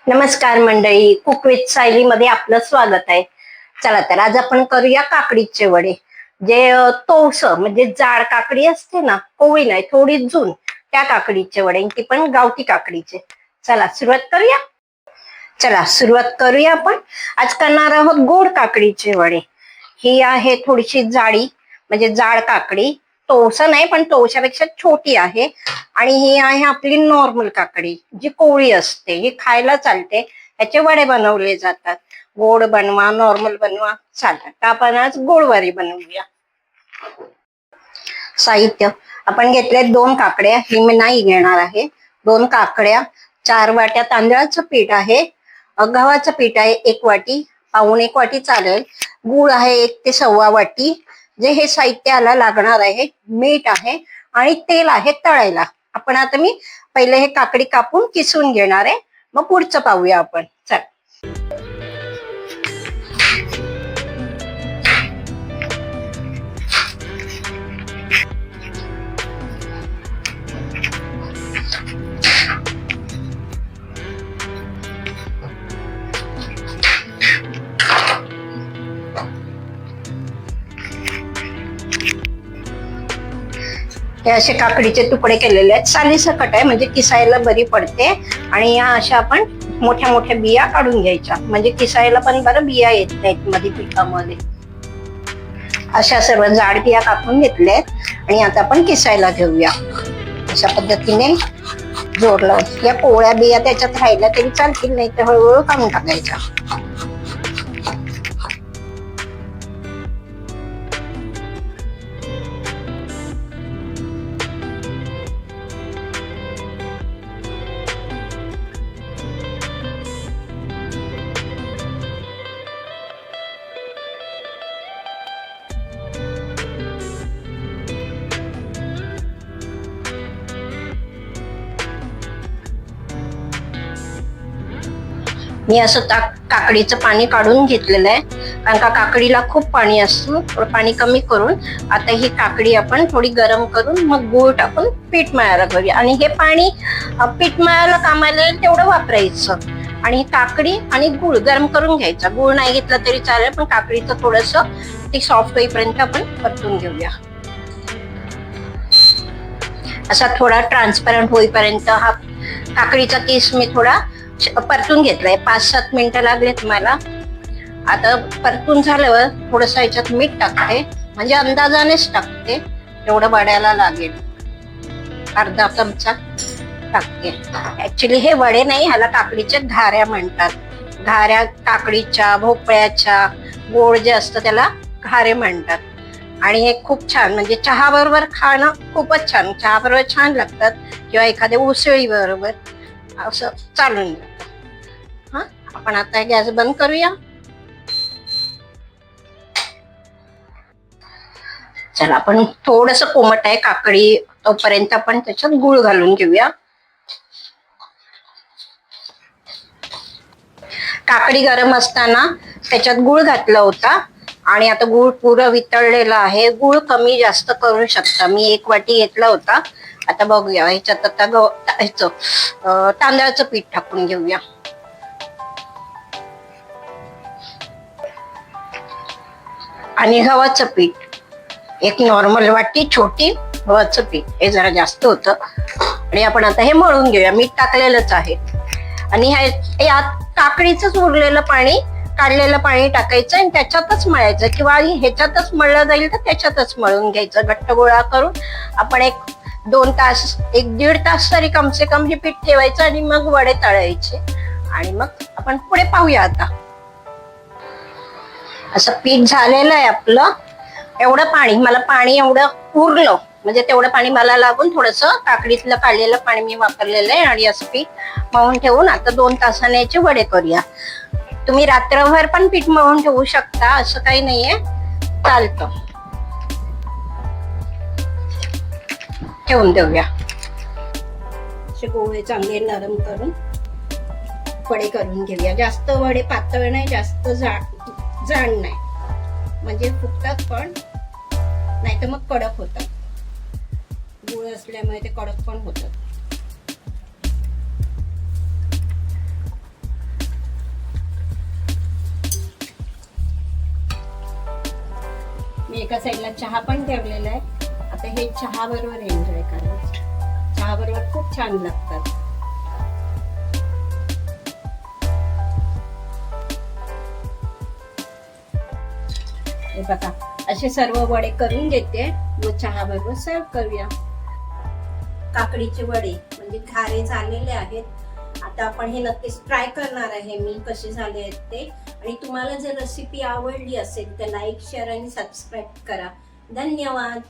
नमस्कार मंडळी, cook with Sayali मध्ये आपलं स्वागत आहे. चला तर आज आपण करूया काकडीचे वडे. जे तोस म्हणजे जाड काकडी असते ना, कोवळी नाही थोडी जून, त्या काकडीचे वडे, ती पण गावठी काकडीचे. चला सुरुवात करूया आपण. आज करणार आहोत गोड काकडीचे वडे. ही आहे थोडीशी जाडी म्हणजे जाड काकडी, तोसा नाही पण तोशापेक्षा छोटी आहे. आणि ही आहे आपली नॉर्मल काकडी जी कोवळी असते, ही खायला चालते. याचे वडे बनवले जातात. गोड बनवा नॉर्मल बनवा चालतात. तर आपण आज गोडवारी बनवूया. साहित्य आपण घेतले 2 काकड्या, ही मी नाही घेणार आहे. 2 काकड्या, 4 वाट्या तांदळाचं पीठ आहे, गव्हाचं पीठ आहे 1 वाटी, पाऊण 1 वाटी चालेल. गूळ आहे 1 ते 1.25 वाटी. जे हे साहित्याला लागणार आहे. मीठ आहे आणि तेल आहे तळायला. आपण आता मी पहिले हे काकडी कापून किसून घेणार आहे, मग पुढचं पाहूया आपण. चल हे असे काकडीचे तुकडे केलेले आहेत. सालीसकट आहे म्हणजे किसायला बरी पडते. आणि या अशा आपण मोठ्या मोठ्या बिया काढून घ्यायच्या, म्हणजे किसायला पण बरं बिया येत नाहीत मध्ये पिठामध्ये. अशा सर्व जाड बिया कापून घेतल्या आहेत आणि आता आपण किसायला घेऊया. अशा पद्धतीने जोडलं. या पोळ्या बिया त्याच्यात राहिल्या तरी चालतील, नाही तर हळूहळू काढून टाकायच्या. मी असं काकडीचं पाणी काढून घेतलेलं आहे, कारण का काकडीला खूप पाणी असतं. थोडं पाणी कमी करून आता ही काकडी आपण थोडी गरम करून मग गूळ टाकून पीठ मळायला करूया. आणि हे पाणी पीठ मळायला कामाला येईल तेवढं वापरायचं. आणि काकडी आणि गूळ गरम करून घ्यायचा. गूळ नाही घेतला तरी चालेल, पण काकडीचं थोडस ती सॉफ्ट होईपर्यंत आपण परतून घेऊया. असा थोडा ट्रान्सपरंट होईपर्यंत हा काकडीचा किस मी थोडा परतून घेतलाय. 5-7 मिनिटं लागलेत मला. आता परतून झाल्यावर थोडस याच्यात मीठ टाकते, म्हणजे अंदाजानेच टाकते, जेवढं वड्याला लागेल. अर्धा चमचा टाकते. ऍक्च्युली हे वडे नाही, ह्याला काकडीच्या घाऱ्या म्हणतात. घाऱ्या काकडीच्या, भोपळ्याच्या, गोड जे असतं त्याला घारे म्हणतात. आणि हे खूप छान, म्हणजे चहा बरोबर खाणं खूपच छान. चहा बरोबर छान लागतात किंवा एखाद्या उसळी बरोबर असं चालून जातं. आपण आता गॅस बंद करूया. चला आपण थोडस कोमट आहे काकडी, तोपर्यंत आपण त्याच्यात गूळ घालून घेऊया. काकडी गरम असताना त्याच्यात गूळ घातला होता आणि आता गूळ पुरं वितळलेला आहे. गूळ कमी जास्त करू शकता. मी 1 वाटी घेतला होता. आता बघूया ह्याच्यात आता तांदळाचं पीठ टाकून घेऊया. आणि गव्हाचं पीठ 1 नॉर्मल वाटी, छोटी गव्हाचं पीठ, हे जरा जास्त होतं. आणि आपण आता हे मळून घेऊया. मीठ टाकलेलंच आहे. आणि यात काकडीचंच उरलेलं पाणी, काढलेलं पाणी टाकायचं आणि त्याच्यातच मळायचं, किंवा ह्याच्यातच मळलं जाईल तर त्याच्यातच मळून घ्यायचं. घट्ट गोळा करून आपण 1-2 तास, 1-1.5 तास तरी कमसे कम हे पीठ ठेवायचं आणि मग वडे तळायचे. आणि मग आपण पुढे पाहूया. आता असं पीठ झालेलं आहे आपलं. एवढं पाणी मला, पाणी एवढं उरलं, म्हणजे तेवढं पाणी मला लागून थोडस काकडीतलं काढलेलं पाणी मी वापरलेलं आहे. आणि असं पीठ मळून ठेवून आता 2 तासाने याचे वडे करूया. तुम्ही रात्रभर पण पीठ मळून ठेवू शकता, असं काही नाहीये, चालतं. ठेवून देऊया. असे गोळे चांगले नरम करून वडे करून घेऊया. जास्त वडे पातळ नाही, जास्त जाड नाही, म्हणजे फुगतात पण नाही तर मग कडक होतात. गुळ असल्यामुळे ते कडक पण होतात. एका साईडला चहा पण ठेवलेला आहे. आता हे चहा बरोबर एन्जॉय करायचं. चहा बरोबर खूप छान लागतात. हे बघा असे सर्व वडे करून घेते, मग चहा बरोबर सर्व करूया. काकडीचे वडे म्हणजे घारे झालेले आहेत. आता आपण हे नक्कीच ट्राय करणार आहे मी कसे झाले आहेत ते. आणि तुम्हाला जर रेसिपी आवडली असेल तर लाईक, शेअर आणि सबस्क्राईब करा. धन्यवाद.